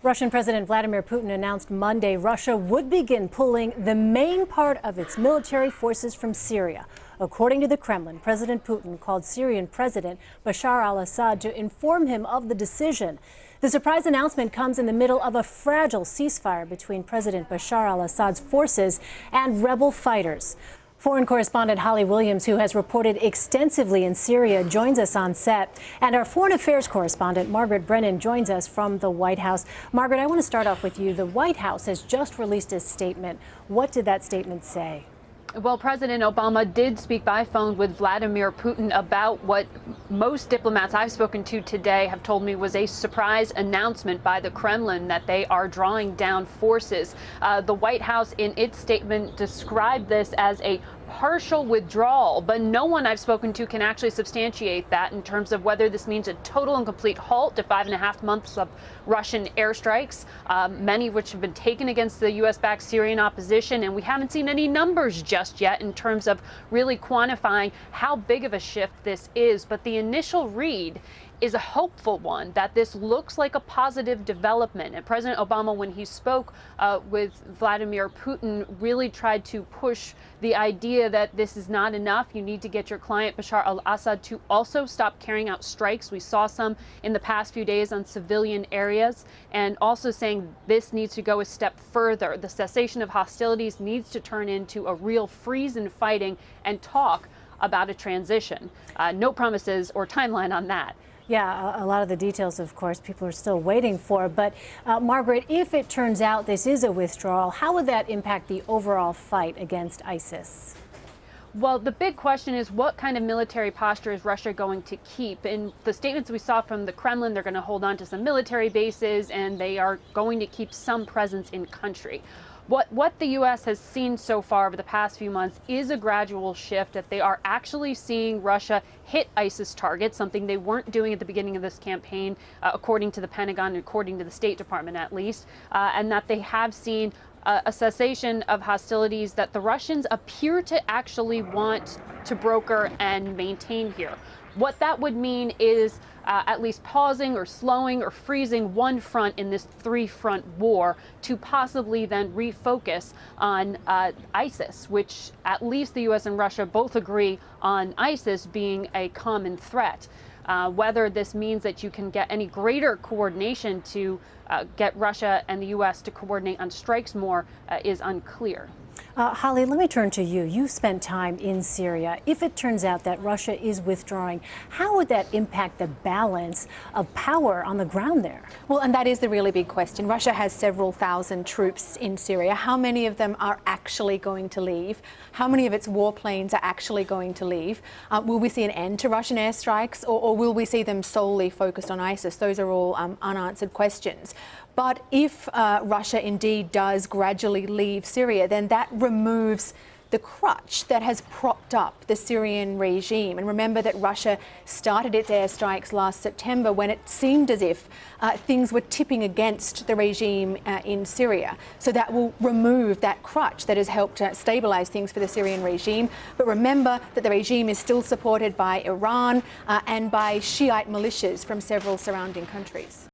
Russian President Vladimir Putin announced Monday Russia would begin pulling the main part of its military forces from Syria. According to the Kremlin, President Putin called Syrian President Bashar al-Assad to inform him of the decision. The surprise announcement comes in the middle of a fragile ceasefire between President Bashar al-Assad's forces and rebel fighters. Foreign correspondent Holly Williams, who has reported extensively in Syria, joins us on set. And our foreign affairs correspondent, Margaret Brennan, joins us from the White House. Margaret, I want to start off with you. The White House has just released a statement. What did that statement say? Well, President Obama did speak by phone with Vladimir Putin about what most diplomats I've spoken to today have told me was a surprise announcement by the Kremlin that they are drawing down forces. The White House, in its statement, described this as a partial withdrawal, but no one I've spoken to can actually substantiate that in terms of whether this means a total and complete halt to 5.5 months of Russian airstrikes, many of which have been taken against the U.S.-backed Syrian opposition, and we haven't seen any numbers just yet in terms of really quantifying how big of a shift this is. But the initial read is a hopeful one, that this looks like a positive development. And President Obama, when he spoke with Vladimir Putin, really tried to push the idea that this is not enough. You need to get your client, Bashar al-Assad, to also stop carrying out strikes. We saw some in the past few days on civilian areas, and also saying this needs to go a step further. The cessation of hostilities needs to turn into a real freeze in fighting and talk about a transition. No promises or timeline on that. Yeah, a lot of the details, of course, people are still waiting for. But Margaret, if it turns out this is a withdrawal, how would that impact the overall fight against ISIS? Well, the big question is, what kind of military posture is Russia going to keep? In the statements we saw from the Kremlin, they're going to hold on to some military bases and they are going to keep some presence in country. What the U.S. has seen so far over the past few months is a gradual shift, that they are actually seeing Russia hit ISIS targets, something they weren't doing at the beginning of this campaign, according to the Pentagon, according to the State Department at least, and that they have seen a cessation of hostilities that the Russians appear to actually want to broker and maintain here. What that would mean is at least pausing or slowing or freezing one front in this three-front war to possibly then refocus on ISIS, which at least the U.S. and Russia both agree on ISIS being a common threat. Whether this means that you can get any greater coordination to get Russia and the U.S. to coordinate on strikes more is unclear. Holly, let me turn to you. You spent time in Syria. If it turns out that Russia is withdrawing, how would that impact the balance of power on the ground there? Well, and that is the really big question. Russia has several thousand troops in Syria. How many of them are actually going to leave? How many of its warplanes are actually going to leave? Will we see an end to Russian airstrikes, or will we see them solely focused on ISIS? Those are all unanswered questions. But if Russia indeed does gradually leave Syria, then that removes the crutch that has propped up the Syrian regime. And remember that Russia started its airstrikes last September when it seemed as if things were tipping against the regime in Syria. So that will remove that crutch that has helped stabilize things for the Syrian regime. But remember that the regime is still supported by Iran and by Shiite militias from several surrounding countries.